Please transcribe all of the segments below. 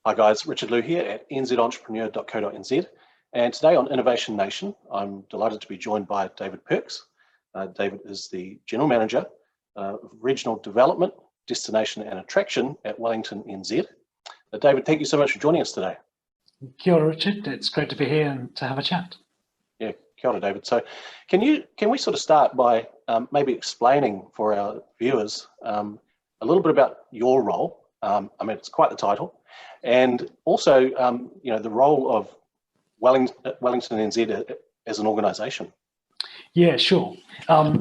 Hi guys, Richard Liu here at nzentrepreneur.co.nz, and today on Innovation Nation, I'm delighted to be joined by David Perks. David is the General Manager of Regional Development, Destination and Attraction at WellingtonNZ. David, thank you so much for joining us today. Kia ora, Richard. It's great to be here and to have a chat. Yeah, kia ora, David. So can we sort of start by maybe explaining for our viewers a little bit about your role? I mean, it's quite the title. And also, the role of WellingtonNZ as an organisation. Yeah, sure.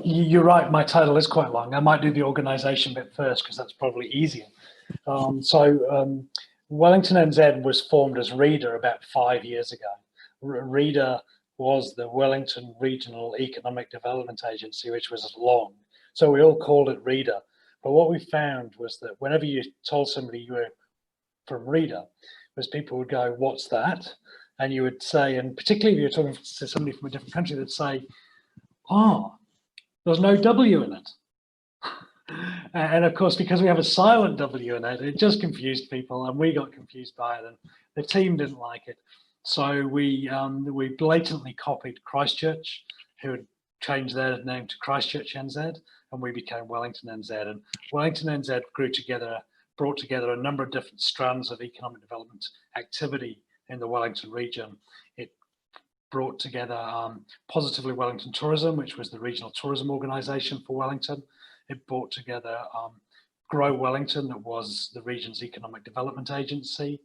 You're right, my title is quite long. I might do the organisation bit first because that's probably easier. WellingtonNZ was formed as READER about 5 years ago. READER was the Wellington Regional Economic Development Agency, which was long. So we all called it READER. But what we found was that whenever you told somebody you were from READER, was people would go, "What's that?" And you would say, and particularly if you're talking to somebody from a different country, they'd say, "Oh, there's no W in it." And of course, because we have a silent W in it, it just confused people, and we got confused by it, and the team didn't like it. So we blatantly copied Christchurch, who had changed their name to Christchurch NZ, and we became Wellington NZ. And Wellington NZ brought together a number of different strands of economic development activity in the Wellington region. It brought together Positively Wellington Tourism, which was the regional tourism organisation for Wellington. It brought together Grow Wellington, that was the region's economic development agency.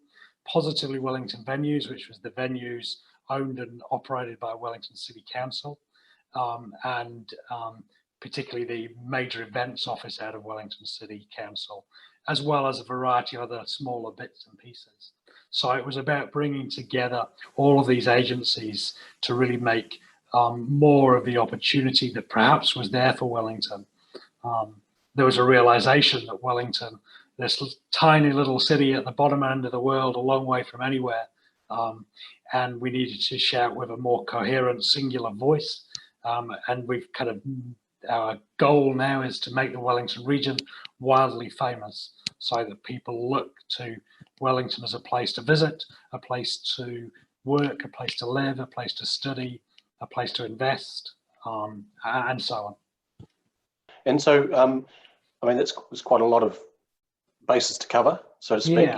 Positively Wellington Venues, which was the venues owned and operated by Wellington City Council, and particularly the major events office out of Wellington City Council, as well as a variety of other smaller bits and pieces. So it was about bringing together all of these agencies to really make more of the opportunity that perhaps was there for Wellington. There was a realization that Wellington, this tiny little city at the bottom end of the world, a long way from anywhere, and we needed to shout with a more coherent, singular voice. And we've our goal now is to make the Wellington region wildly famous, so that people look to Wellington as a place to visit, a place to work, a place to live, a place to study, a place to invest, and so on. And so, I mean, that's quite a lot of bases to cover, so to speak.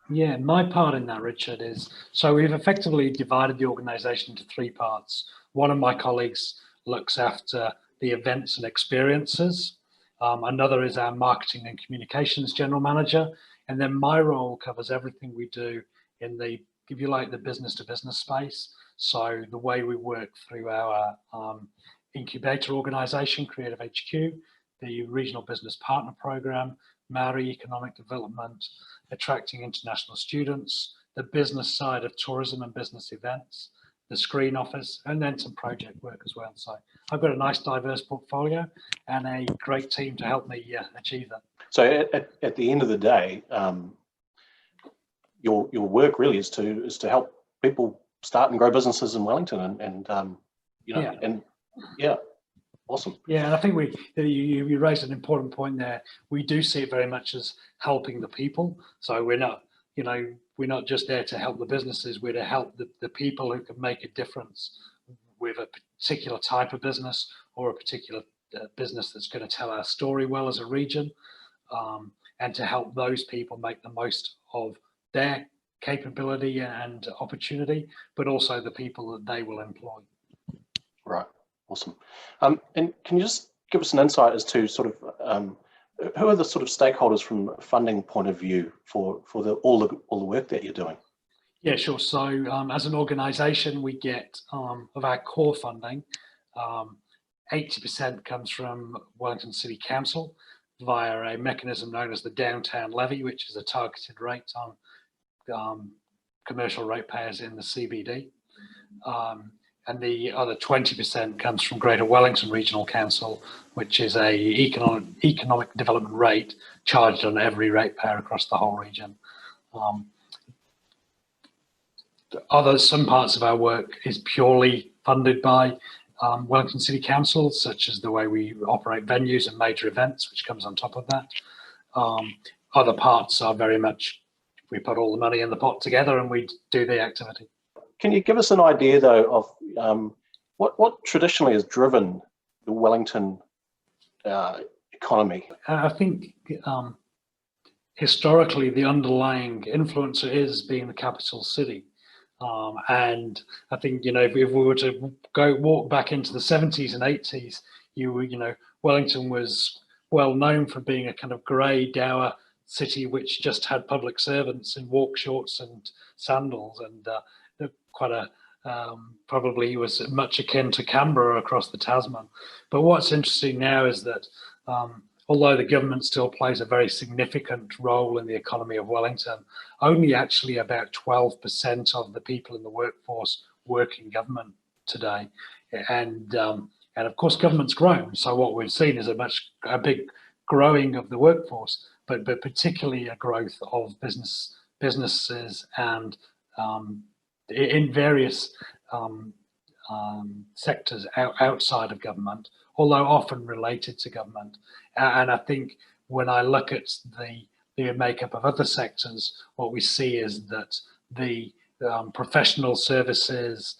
Yeah. My part in that, Richard, is, so we've effectively divided the organisation into 3 parts. One of my colleagues looks after the events and experiences. Another is our marketing and communications general manager. And then my role covers everything we do in the, if you like, the business to business space. So the way we work through our incubator organisation, Creative HQ, the regional business partner program, Maori economic development, attracting international students, the business side of tourism and business events, the screen office, and then some project work as well. So I've got a nice diverse portfolio and a great team to help me achieve that. So at the end of the day, your work really is to help people start and grow businesses in Wellington, and awesome. Yeah, and I think you raised an important point there. We do see it very much as helping the people. So we're not just there to help the businesses, we're to help the people who can make a difference with a particular type of business, or a particular business that's going to tell our story well as a region, and to help those people make the most of their capability and opportunity, but also the people that they will employ. Right, awesome. And can you just give us an insight as to sort of who are the sort of stakeholders from a funding point of view for all the work that you're doing? Yeah, sure. So as an organisation, we get of our core funding, 80% comes from Wellington City Council via a mechanism known as the Downtown Levy, which is a targeted rate on commercial ratepayers in the CBD. And the other 20% comes from Greater Wellington Regional Council, which is a economic development rate charged on every ratepayer across the whole region. Some parts of our work is purely funded by Wellington City Council, such as the way we operate venues and major events, which comes on top of that. Other parts are very much we put all the money in the pot together and we do the activity. Can you give us an idea, though, of what traditionally has driven the Wellington economy? I think historically the underlying influencer is being the capital city. And I think, if we were to walk back into the 70s and 80s, Wellington was well known for being a kind of grey, dour city which just had public servants in walk shorts and sandals, and quite a probably was much akin to Canberra across the Tasman. But what's interesting now is that although the government still plays a very significant role in the economy of Wellington, only actually about 12% of the people in the workforce work in government today. And of course, government's grown. So what we've seen is a big growing of the workforce, but particularly a growth of businesses and in various sectors outside of government, although often related to government. And I think when I look at the makeup of other sectors, what we see is that the professional services,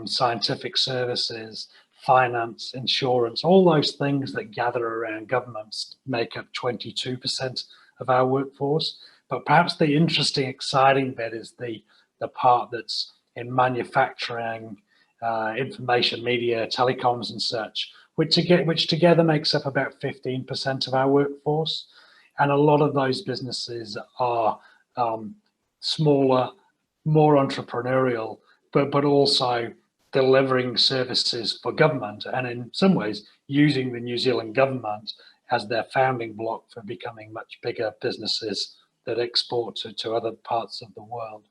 scientific services, finance, insurance, all those things that gather around governments make up 22% of our workforce. But perhaps the interesting, exciting bit is the part that's in manufacturing, information, media, telecoms and such, which together makes up about 15% of our workforce. And a lot of those businesses are smaller, more entrepreneurial, but also delivering services for government, and in some ways using the New Zealand government as their founding block for becoming much bigger businesses that export to other parts of the world.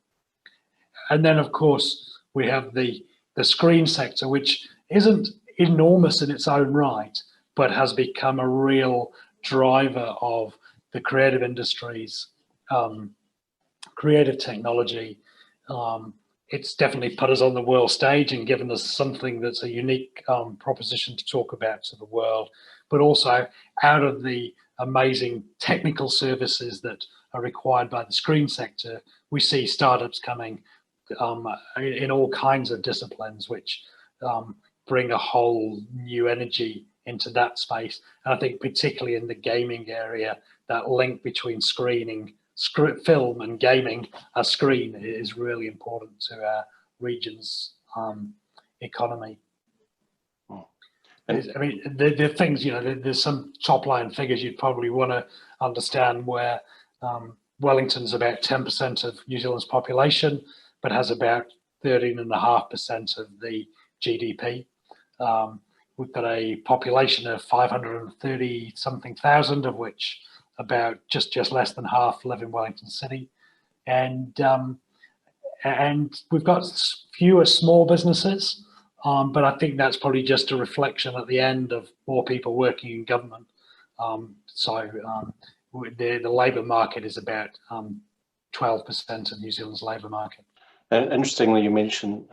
And then, of course, we have the screen sector, which isn't enormous in its own right, but has become a real driver of the creative industries, creative technology. It's definitely put us on the world stage and given us something that's a unique proposition to talk about to the world, but also out of the amazing technical services that are required by the screen sector, we see startups coming in all kinds of disciplines, which bring a whole new energy into that space. And I think particularly in the gaming area, that link between film and gaming, a screen is really important to our region's economy. I mean, the things, there's some top line figures you'd probably want to understand where Wellington's about 10% of New Zealand's population, but has about 13.5% of the GDP. We've got a population of 530 something thousand, of which about just less than half live in Wellington City, and we've got fewer small businesses, but I think that's probably just a reflection at the end of more people working in government. The labour market is about 12% of New Zealand's labour market. And interestingly, you mentioned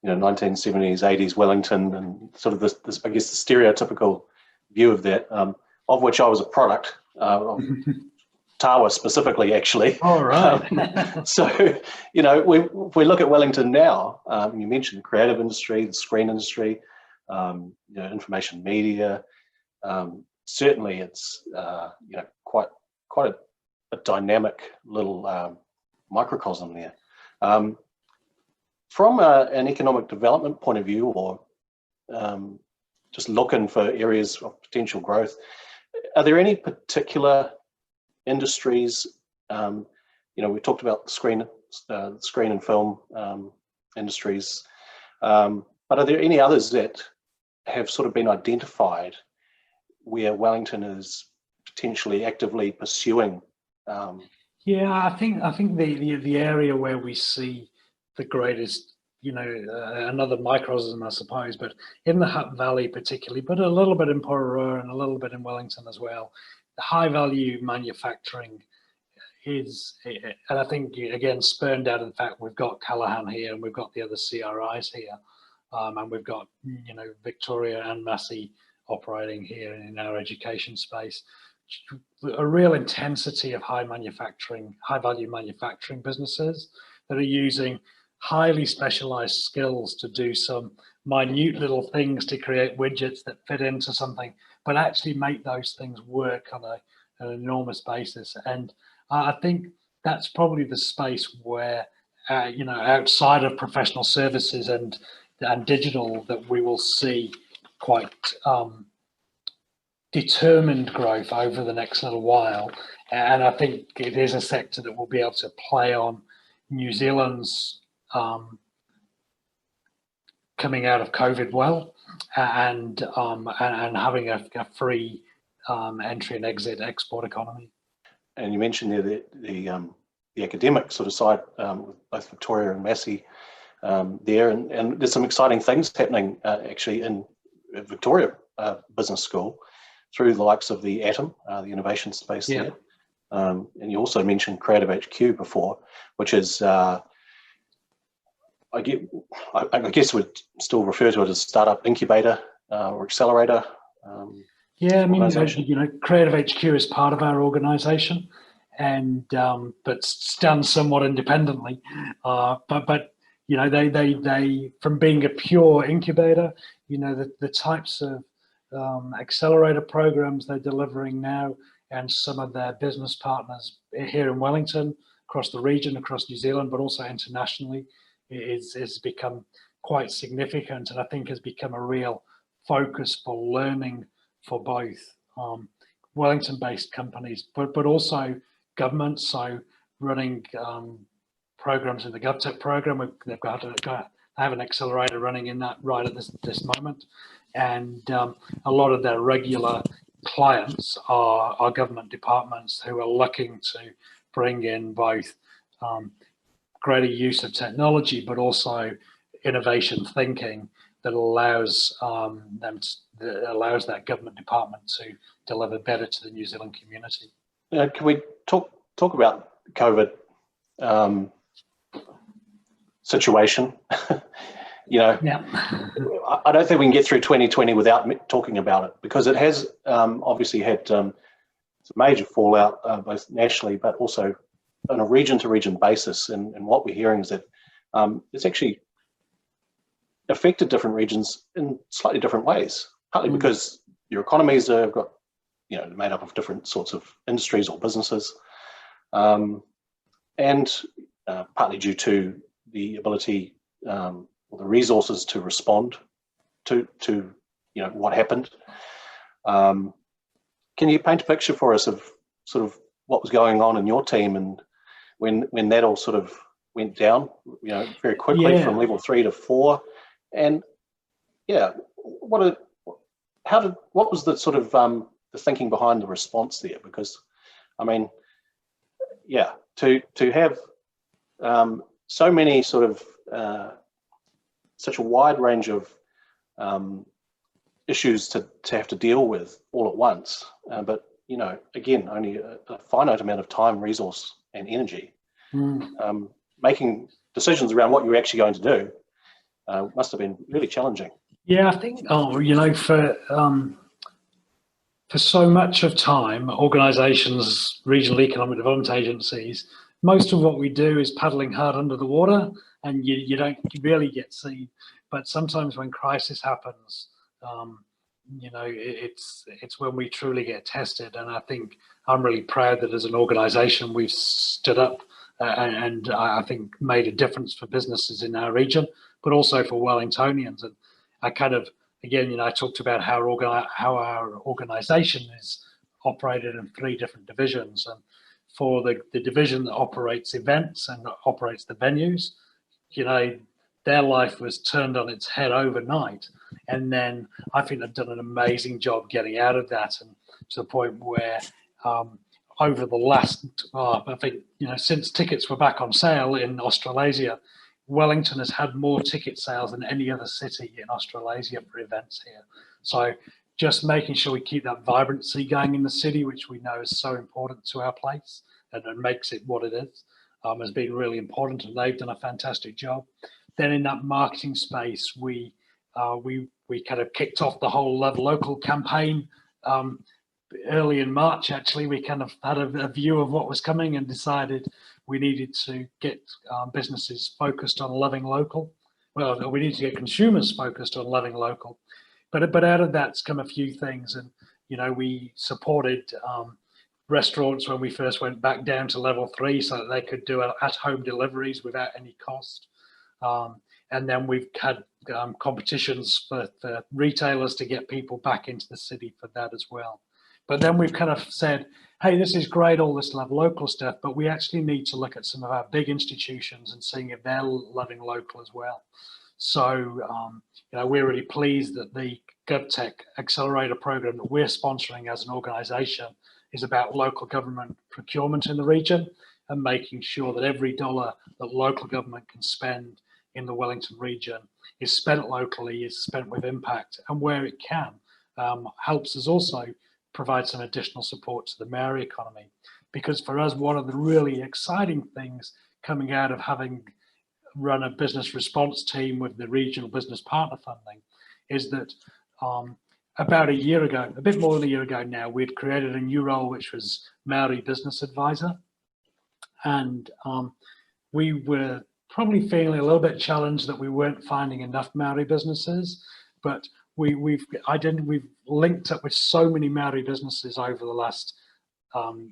1970s, 80s Wellington, and sort of this I guess the stereotypical view of that. Of which I was a product of Tawa specifically, actually. All right. So, if we look at Wellington now, you mentioned the creative industry, the screen industry, information media. Certainly, it's quite a dynamic little microcosm there. From an economic development point of view, or just looking for areas of potential growth, are there any particular industries? We talked about screen and film industries, but are there any others that have sort of been identified where Wellington is potentially actively pursuing? Yeah, I think the area where we see the greatest, another microcosm, I suppose, but in the Hutt Valley particularly, but a little bit in Pororoa and a little bit in Wellington as well, the high value manufacturing is, and I think again spurned out of the fact we've got Callaghan here and we've got the other CRIs here, and we've got Victoria and Massey operating here in our education space. a real intensity of high value manufacturing businesses that are using highly specialized skills to do some minute little things to create widgets that fit into something, but actually make those things work on an enormous basis. And I think that's probably the space where, outside of professional services and digital, that we will see quite determined growth over the next little while. And I think it is a sector that will be able to play on New Zealand's coming out of COVID well, and having a free entry and exit export economy. And you mentioned there the academic sort of side, with both Victoria and Massey there, and there's some exciting things happening actually in Victoria Business School through the likes of the Atom, the innovation space there. And you also mentioned Creative HQ before, which is I guess we'd still refer to it as startup incubator or accelerator. Yeah, I mean, Creative HQ is part of our organisation, and but it's done somewhat independently. But they from being a pure incubator, the types of accelerator programs they're delivering now, and some of their business partners here in Wellington, across the region, across New Zealand, but also internationally, is become quite significant, and I think has become a real focus for learning for both Wellington-based companies, but also governments. So running programs in the GovTech program, they've got to have an accelerator running in that right at this moment, and a lot of their regular clients are government departments who are looking to bring in both greater use of technology, but also innovation thinking that allows that government department to deliver better to the New Zealand community. Can we talk about COVID situation? Yeah. I don't think we can get through 2020 without talking about it, because it has obviously had some major fallout both nationally, but also on a region-to-region basis. And what we're hearing is that it's actually affected different regions in slightly different ways, partly because your economies have got, made up of different sorts of industries or businesses, and partly due to the ability or the resources to respond to what happened. Can you paint a picture for us of sort of what was going on in your team, and when that all sort of went down, very quickly from level 3 to 4, and what was the sort of the thinking behind the response there? Because I mean, to have so many sort of such a wide range of issues to have to deal with all at once, but again, only a finite amount of time, resource, and energy. Making decisions around what you're actually going to do must have been really challenging. Yeah, I think for so much of time, organisations, regional economic development agencies, most of what we do is paddling hard under the water, and you don't really get seen. But sometimes when crisis happens, it's when we truly get tested. And I think I'm really proud that as an organisation we've stood up and I think made a difference for businesses in our region, but also for Wellingtonians. And I kind of, again, I talked about how our organisation is operated in 3 different divisions. And for the division that operates events and operates the venues, their life was turned on its head overnight. And then I think they've done an amazing job getting out of that, and to the point where over the last, I think, since tickets were back on sale in Australasia, Wellington has had more ticket sales than any other city in Australasia for events here. So just making sure we keep that vibrancy going in the city, which we know is so important to our place and makes it what it is, has been really important, and they've done a fantastic job. Then in that marketing space, we kind of kicked off the whole Love Local campaign early in March, actually, we kind of had a view of what was coming and decided we needed to get businesses focused on living local. Well, we need to get consumers focused on living local. But out of that's come a few things. And, you know, we supported restaurants when we first went back down to level 3 so that they could do at-home deliveries without any cost. And then we've had competitions for retailers to get people back into the city for that as well. But then we've kind of said, hey, this is great, all this local stuff, but we actually need to look at some of our big institutions and seeing if they're living local as well. So, you know, we're really pleased that the GovTech Accelerator program that we're sponsoring as an organisation is about local government procurement in the region and making sure that every dollar that local government can spend in the Wellington region is spent locally, is spent with impact, and where it can, helps us also provide some additional support to the Maori economy. Because for us, one of the really exciting things coming out of having run a business response team with the regional business partner funding is that about a year ago, a bit more than a year ago now, we'd created a new role, which was Maori Business Advisor. And we were probably feeling a little bit challenged that we weren't finding enough Maori businesses, but we've linked up with so many Maori businesses over the last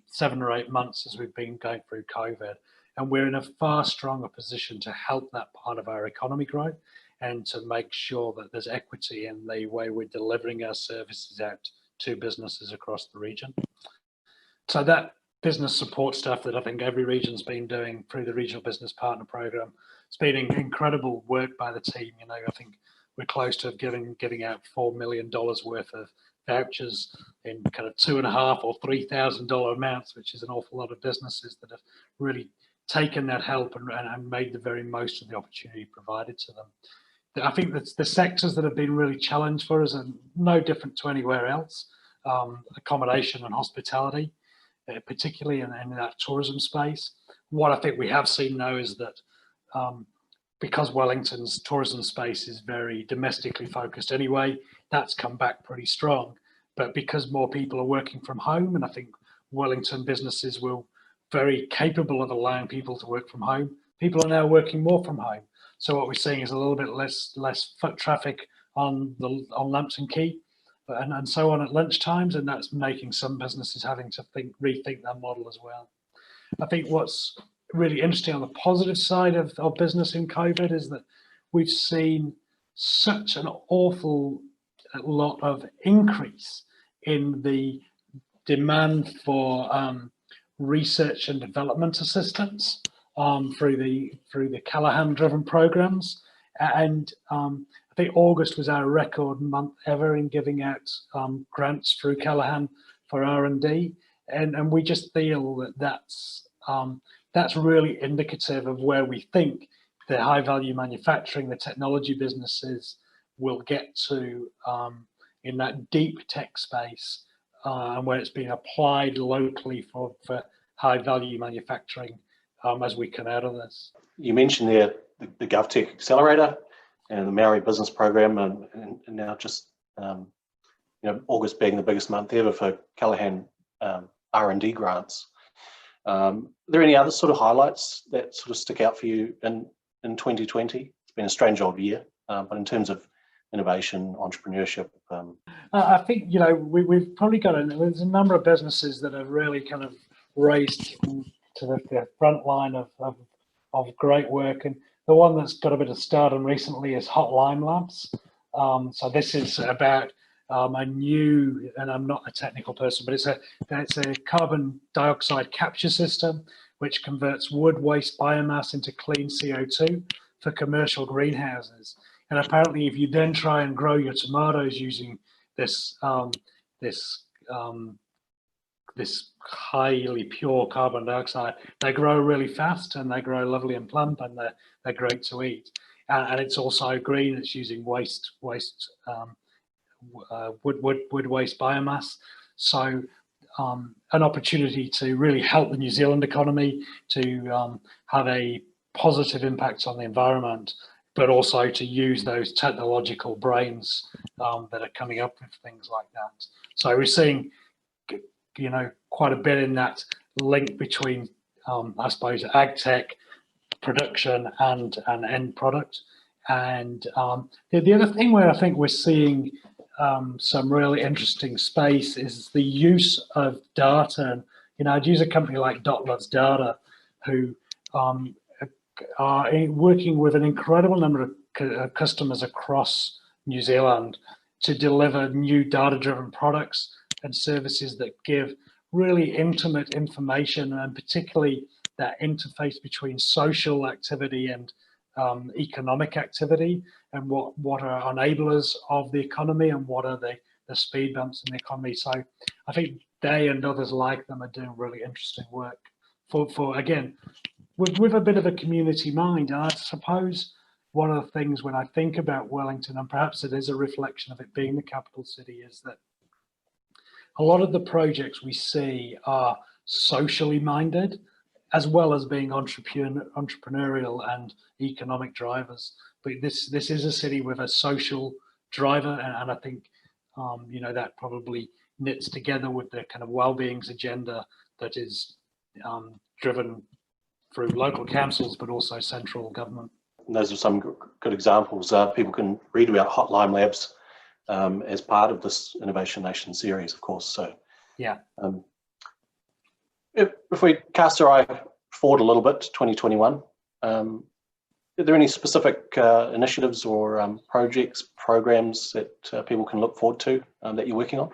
7 or 8 months as we've been going through COVID, and we're in a far stronger position to help that part of our economy grow and to make sure that there's equity in the way we're delivering our services out to businesses across the region. So that business support stuff that I think every region's been doing through the Regional Business Partner Program, it's been incredible work by the team. You know, I think we're close to giving out $4 million worth of vouchers in kind of $2,500 or $3,000 amounts, which is an awful lot of businesses that have really taken that help and made the very most of the opportunity provided to them. I think that the sectors that have been really challenged for us are no different to anywhere else. Accommodation and hospitality, particularly in that tourism space. What I think we have seen now is that because Wellington's tourism space is very domestically focused anyway, that's come back pretty strong. But because more people are working from home, and I think Wellington businesses will very capable of allowing people to work from home, people are now working more from home. So what we're seeing is a little bit less foot traffic on Lambton Quay and so on at lunch times, and that's making some businesses having to rethink their model as well. I think what's really interesting on the positive side of business in COVID is that we've seen such an awful lot of increase in the demand for research and development assistance through the Callaghan-driven programs, and I think August was our record month ever in giving out grants through Callaghan for R&D, and we just feel that that's really indicative of where we think the high-value manufacturing, the technology businesses will get to in that deep tech space, and where it's being applied locally for high-value manufacturing as we come out of this. You mentioned there the GovTech Accelerator and the Maori Business Program, and now just you know, August being the biggest month ever for Callaghan R&D grants. Are there any other sort of highlights that sort of stick out for you in 2020? It's been a strange old year, but in terms of innovation, entrepreneurship. I think, you know, we've probably got there's a number of businesses that have really kind of raised to the front line of great work, and the one that's got a bit of stardom recently is Hotline Labs. So this is about a new, and I'm not a technical person, but it's a carbon dioxide capture system which converts wood waste biomass into clean CO2 for commercial greenhouses. And apparently, if you then try and grow your tomatoes using this highly pure carbon dioxide, they grow really fast and they grow lovely and plump, and they're great to eat. And it's also green. It's using wood waste biomass. So an opportunity to really help the New Zealand economy, to have a positive impact on the environment, but also to use those technological brains that are coming up with things like that. So we're seeing quite a bit in that link between, I suppose, ag tech production and end product. And the other thing where I think we're seeing some really interesting space is the use of data. And I'd use a company like Loves Data, who are working with an incredible number of customers across New Zealand to deliver new data-driven products and services that give really intimate information, and particularly that interface between social activity and economic activity, and what are enablers of the economy and what are the speed bumps in the economy. So I think they and others like them are doing really interesting work for again, with a bit of a community mind. And I suppose one of the things when I think about Wellington, and perhaps it is a reflection of it being the capital city, is that a lot of the projects we see are socially minded, as well as being entrepreneurial and economic drivers. But this is a city with a social driver, and I think that probably knits together with the kind of well-beings agenda that is driven through local councils, but also central government. And those are some good examples. People can read about Hotline Labs as part of this Innovation Nation series, of course. So yeah. If we cast our eye forward a little bit to 2021, are there any specific initiatives or projects, programs that people can look forward to that you're working on?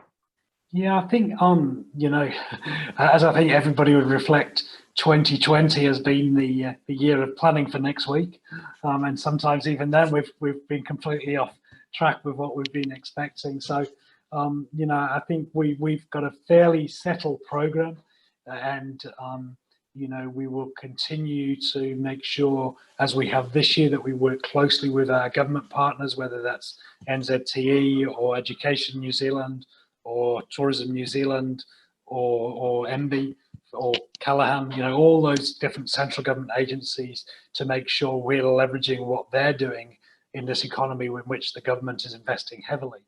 Yeah, I think, as I think everybody would reflect, 2020 has been the year of planning for next week. And sometimes even then we've been completely off track with what we've been expecting. So, I think we've got a fairly settled program, and, we will continue to make sure, as we have this year, that we work closely with our government partners, whether that's NZTE or Education New Zealand or Tourism New Zealand or MB or Callaghan, all those different central government agencies, to make sure we're leveraging what they're doing in this economy in which the government is investing heavily,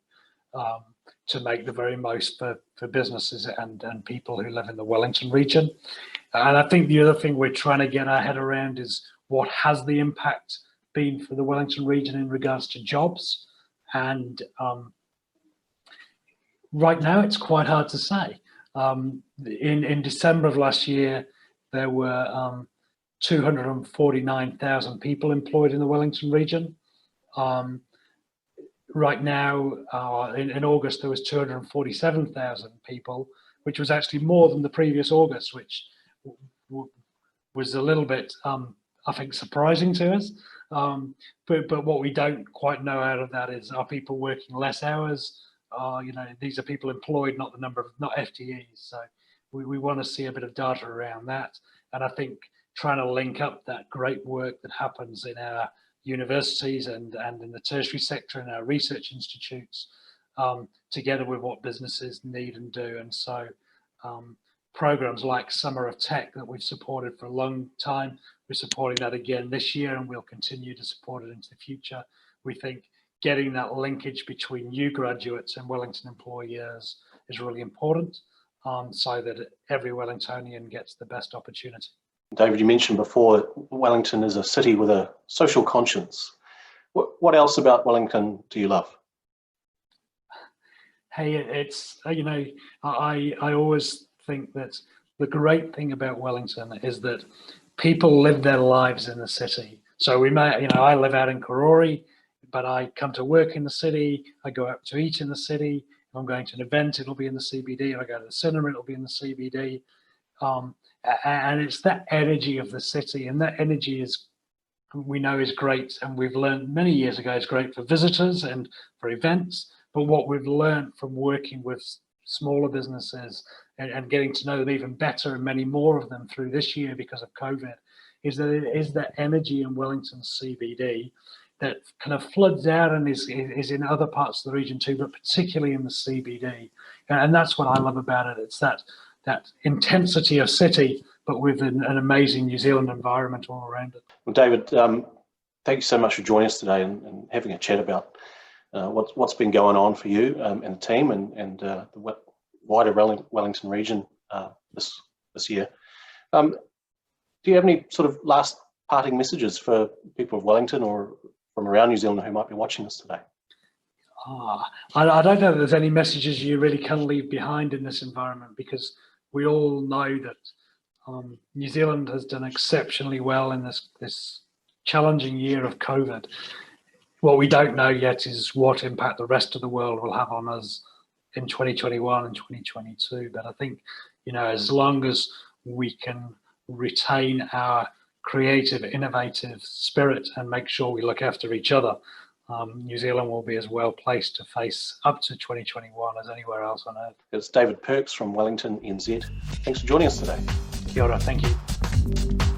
to make the very most for businesses and people who live in the Wellington region. And I think the other thing we're trying to get our head around is what has the impact been for the Wellington region in regards to jobs. And right now it's quite hard to say. In December of last year, there were 249,000 people employed in the Wellington region. Right now, in August, there was 247,000 people, which was actually more than the previous August, which was a little bit, I think, surprising to us. But what we don't quite know out of that is, are people working less hours? These are people employed, not FTEs. So we want to see a bit of data around that. And I think trying to link up that great work that happens in our universities and in the tertiary sector and our research institutes, together with what businesses need and do. And so programs like Summer of Tech that we've supported for a long time, we're supporting that again this year, and we'll continue to support it into the future. We think getting that linkage between new graduates and Wellington employers is really important, so that every Wellingtonian gets the best opportunity. David, you mentioned before that Wellington is a city with a social conscience. What else about Wellington do you love? Hey, it's, I always think that the great thing about Wellington is that people live their lives in the city. So we may, I live out in Karori, but I come to work in the city. I go out to eat in the city. If I'm going to an event, it'll be in the CBD. If I go to the cinema, it'll be in the CBD. And it's that energy of the city, and that energy we know is great, and we've learned many years ago is great for visitors and for events. But what we've learned from working with smaller businesses and getting to know them even better, and many more of them through this year because of COVID, is that it is that energy in Wellington CBD that kind of floods out and is in other parts of the region too, but particularly in the CBD. And that's what I love about it. It's that intensity of city, but with an amazing New Zealand environment all around it. Well, David, thank you so much for joining us today and having a chat about what's been going on for you and the team and the wider Wellington region this year. Do you have any sort of last parting messages for people of Wellington or from around New Zealand who might be watching us today? I don't know if there's any messages you really can leave behind in this environment, because we all know that New Zealand has done exceptionally well in this challenging year of COVID. What we don't know yet is what impact the rest of the world will have on us in 2021 and 2022. But I think, as long as we can retain our creative, innovative spirit and make sure we look after each other, New Zealand will be as well placed to face up to 2021 as anywhere else on earth. It's David Perks from WellingtonNZ. Thanks for joining us today. Kia ora, thank you.